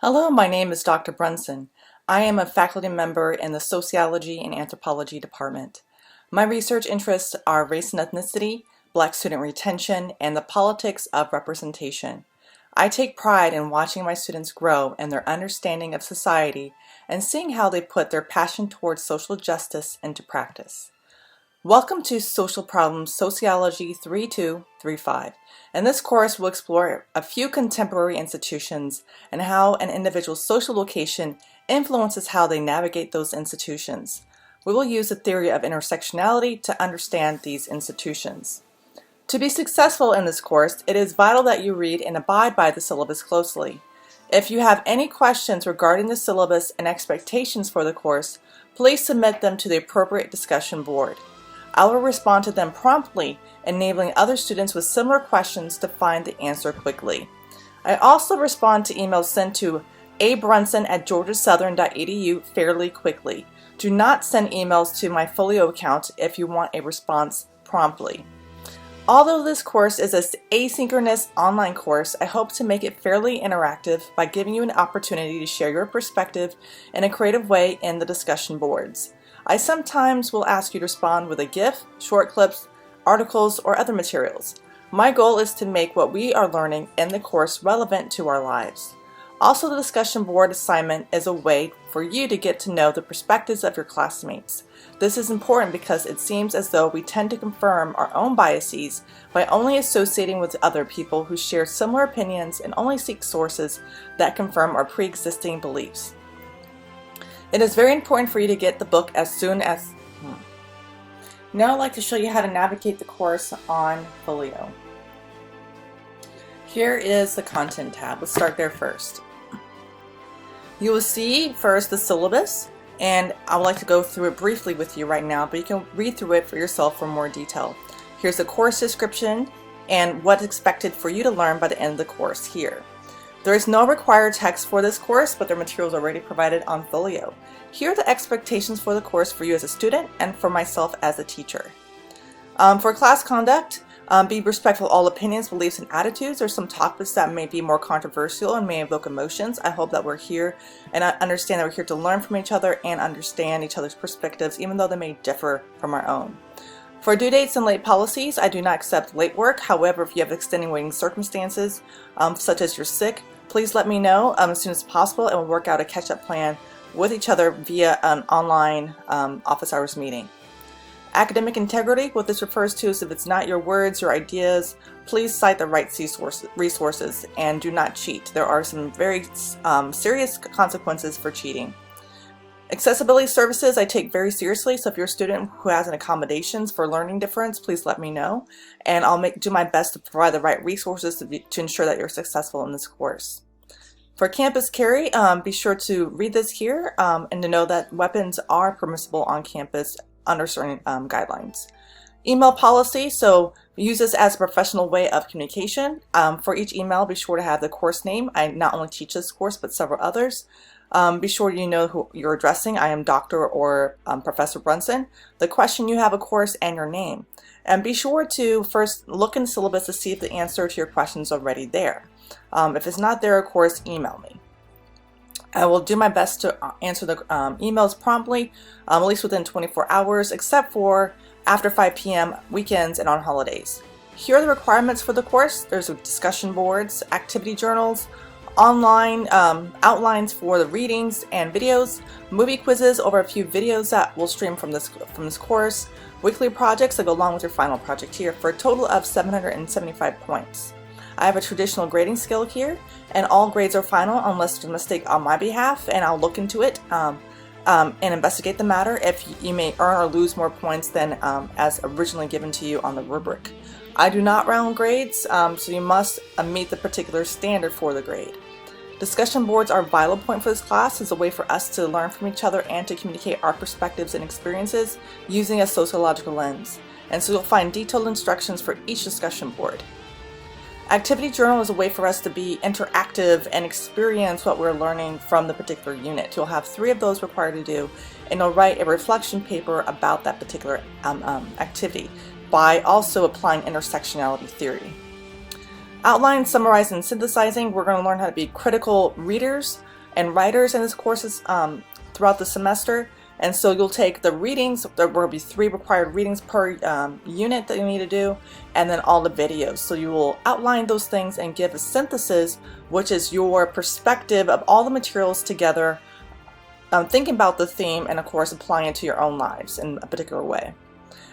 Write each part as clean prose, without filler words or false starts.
Hello, my name is Dr. Brunson. I am a faculty member in the Sociology and Anthropology department. My research interests are race and ethnicity, Black student retention, and the politics of representation. I take pride in watching my students grow in their understanding of society and seeing how they put their passion towards social justice into practice. Welcome to Social Problems Sociology 3235. In this course, we'll explore a few contemporary institutions and how an individual's social location influences how they navigate those institutions. We will use the theory of intersectionality to understand these institutions. To be successful in this course, it is vital that you read and abide by the syllabus closely. If you have any questions regarding the syllabus and expectations for the course, please submit them to the appropriate discussion board. I will respond to them promptly, enabling other students with similar questions to find the answer quickly. I also respond to emails sent to abrunson@georgiasouthern.edu fairly quickly. Do not send emails to my Folio account if you want a response promptly. Although this course is an asynchronous online course, I hope to make it fairly interactive by giving you an opportunity to share your perspective in a creative way in the discussion boards. I sometimes will ask you to respond with a GIF, short clips, articles, or other materials. My goal is to make what we are learning in the course relevant to our lives. Also, the discussion board assignment is a way for you to get to know the perspectives of your classmates. This is important because it seems as though we tend to confirm our own biases by only associating with other people who share similar opinions and only seek sources that confirm our pre-existing beliefs. It is very important for you to get the book as soon as... Now I'd like to show you how to navigate the course on Folio. Here is the content tab. Let's start there first. You will see first the syllabus, and I would like to go through it briefly with you right now, but you can read through it for yourself for more detail. Here's the course description and what's expected for you to learn by the end of the course here. There is no required text for this course, but their materials are already provided on Folio. Here are the expectations for the course for you as a student and for myself as a teacher. For class conduct, be respectful of all opinions, beliefs, and attitudes. There's some topics that may be more controversial and may evoke emotions. I hope that we're here and I understand that we're here to learn from each other and understand each other's perspectives, even though they may differ from our own. For due dates and late policies, I do not accept late work. However, if you have extenuating circumstances, such as you're sick, please let me know as soon as possible, and we'll work out a catch-up plan with each other via an online office hours meeting. Academic integrity, what this refers to is if it's not your words, your ideas, please cite the right resources and do not cheat. There are some very serious consequences for cheating. Accessibility services I take very seriously, so if you're a student who has an accommodations for learning difference, please let me know, and I'll do my best to provide the right resources to ensure that you're successful in this course. For campus carry, be sure to read this here and to know that weapons are permissible on campus under certain guidelines. Email policy, so use this as a professional way of communication. For each email, be sure to have the course name. I not only teach this course, but several others. Be sure you know who you're addressing. I am Dr. or Professor Brunson. The question you have, of course, and your name. And be sure to first look in the syllabus to see if the answer to your question is already there. If it's not there, of course, email me. I will do my best to answer the emails promptly, at least within 24 hours, except for after 5 p.m., weekends, and on holidays. Here are the requirements for the course. There's discussion boards, activity journals, online outlines for the readings and videos, movie quizzes over a few videos that will stream from this course, weekly projects that go along with your final project here for a total of 775 points. I have a traditional grading scale here, and all grades are final unless there's a mistake on my behalf, and I'll look into it and investigate the matter if you may earn or lose more points than as originally given to you on the rubric. I do not round grades, so you must meet the particular standard for the grade. Discussion boards are a vital point for this class as a way for us to learn from each other and to communicate our perspectives and experiences using a sociological lens. And so you'll find detailed instructions for each discussion board. Activity journal is a way for us to be interactive and experience what we're learning from the particular unit. You'll have 3 of those required to do, and you'll write a reflection paper about that particular activity by also applying intersectionality theory. Outline, summarizing, and synthesizing, we're going to learn how to be critical readers, and writers in this courses throughout the semester. And so you'll take the readings, there will be 3 required readings per unit that you need to do, and then all the videos. So you will outline those things and give a synthesis, which is your perspective of all the materials together, thinking about the theme and of course applying it to your own lives in a particular way.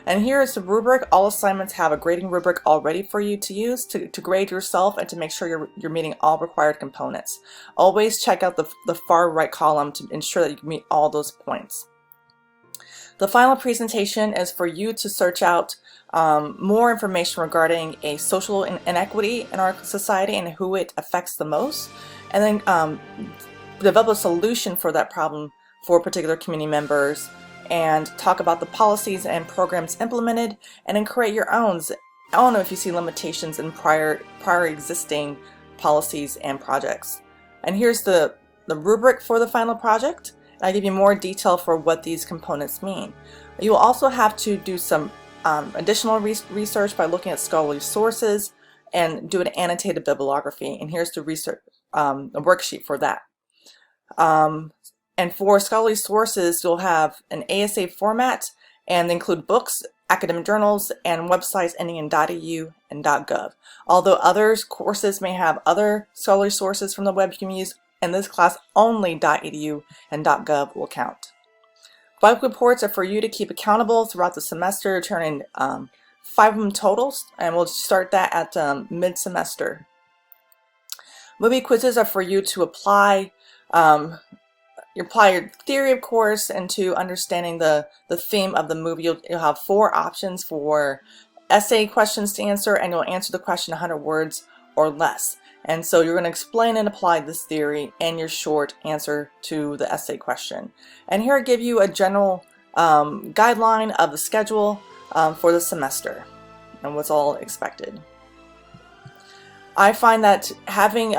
And here is the rubric. All assignments have a grading rubric already for you to use to grade yourself and to make sure you're meeting all required components. Always check out the far right column to ensure that you can meet all those points. The final presentation is for you to search out more information regarding a social inequity in our society and who it affects the most, and then develop a solution for that problem for particular community members, and talk about the policies and programs implemented, and then create your own. I don't know if you see limitations in prior existing policies and projects. And here's the rubric for the final project. I'll give you more detail for what these components mean. You will also have to do some additional research by looking at scholarly sources and do an annotated bibliography. And here's the research the worksheet for that. And for scholarly sources, you'll have an ASA format, and they include books, academic journals, and websites ending in .edu and .gov. Although other courses may have other scholarly sources from the web you can use, in this class only .edu and .gov will count. Biweekly reports are for you to keep accountable throughout the semester, turning 5 of them totals, and we'll start that at mid-semester. Movie quizzes are for you to apply your theory, of course, into understanding the theme of the movie. You'll have 4 options for essay questions to answer, and you'll answer the question 100 words or less. And so you're going to explain and apply this theory in your short answer to the essay question. And here I give you a general guideline of the schedule for the semester and what's all expected. I find that having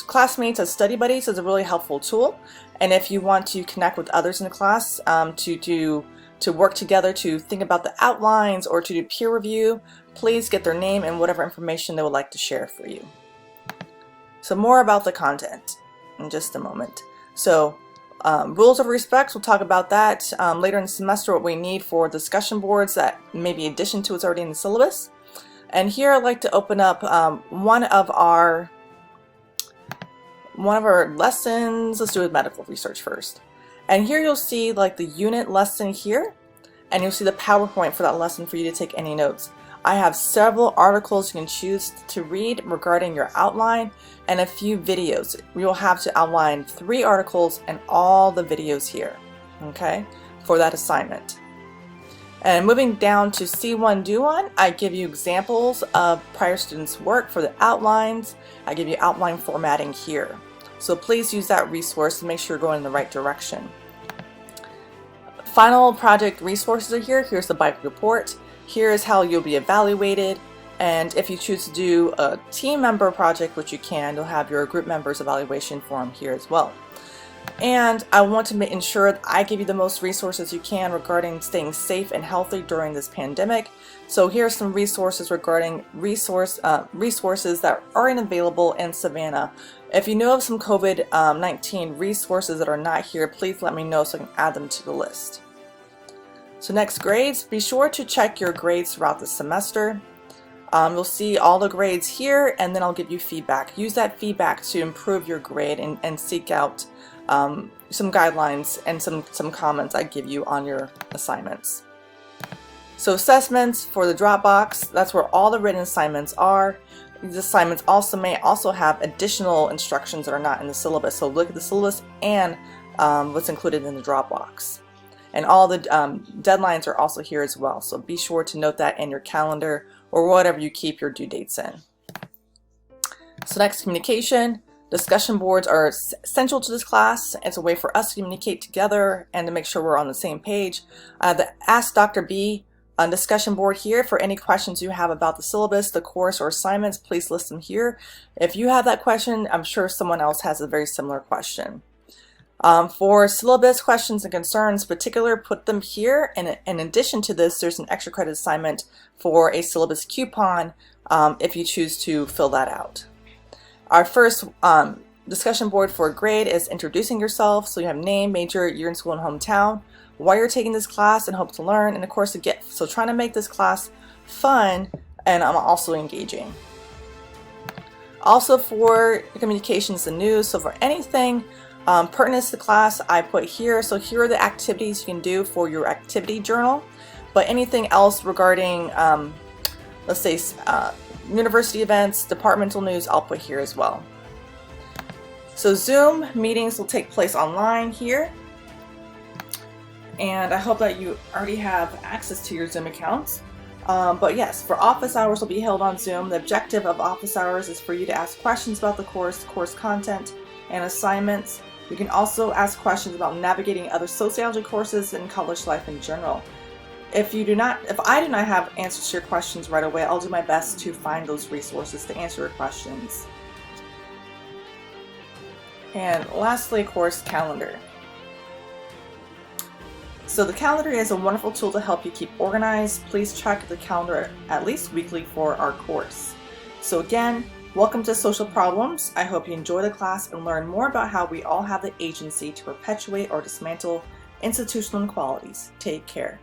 classmates as study buddies is a really helpful tool. And if you want to connect with others in the class to work together to think about the outlines or to do peer review, please get their name and whatever information they would like to share for you. So more about the content in just a moment. So rules of respect, we'll talk about that later in the semester, what we need for discussion boards that may be in addition to what's already in the syllabus. And here I'd like to open up one of our lessons. Let's do a medical research first. And here you'll see like the unit lesson here, and you'll see the PowerPoint for that lesson for you to take any notes. I have several articles you can choose to read regarding your outline and a few videos. You'll have to outline 3 articles and all the videos here, okay, for that assignment. And moving down to C1 Do One, I give you examples of prior students' work for the outlines. I give you outline formatting here. So please use that resource to make sure you're going in the right direction. Final project resources are here. Here's the biweekly report. Here is how you'll be evaluated. And if you choose to do a team member project, which you can, you'll have your group members evaluation form here as well. And I want to ensure that I give you the most resources you can regarding staying safe and healthy during this pandemic. So here are some resources regarding resources that aren't available in Savannah. If you know of some COVID-19 resources that are not here, please let me know so I can add them to the list. So next, grades. Be sure to check your grades throughout the semester. You'll see all the grades here, and then I'll give you feedback. Use that feedback to improve your grade and seek out some guidelines and some comments I give you on your assignments. So assessments for the Dropbox, that's where all the written assignments are. These assignments may also have additional instructions that are not in the syllabus. So look at the syllabus and what's included in the Dropbox. And all the deadlines are also here as well. So be sure to note that in your calendar or whatever you keep your due dates in. So next, communication. Discussion boards are essential to this class. It's a way for us to communicate together and to make sure we're on the same page. The Ask Dr. B discussion board here for any questions you have about the syllabus, the course, or assignments, please list them here. If you have that question, I'm sure someone else has a very similar question. For syllabus questions and concerns in particular, put them here. And in addition to this, there's an extra credit assignment for a syllabus coupon if you choose to fill that out. Our first discussion board for a grade is introducing yourself. So you have name, major, year in school, and hometown, why you're taking this class and hope to learn, and of course a gift. So trying to make this class fun and also engaging. Also for communications and news, so for anything pertinent to the class, I put here. So here are the activities you can do for your activity journal, but anything else regarding, let's say, university events, departmental news, I'll put here as well. So Zoom meetings will take place online here. And I hope that you already have access to your Zoom accounts. But yes, for office hours will be held on Zoom. The objective of office hours is for you to ask questions about the course content, and assignments. You can also ask questions about navigating other sociology courses and college life in general. If I do not have answers to your questions right away, I'll do my best to find those resources to answer your questions. And lastly, course calendar. So the calendar is a wonderful tool to help you keep organized. Please check the calendar at least weekly for our course. So again, welcome to Social Problems. I hope you enjoy the class and learn more about how we all have the agency to perpetuate or dismantle institutional inequalities. Take care.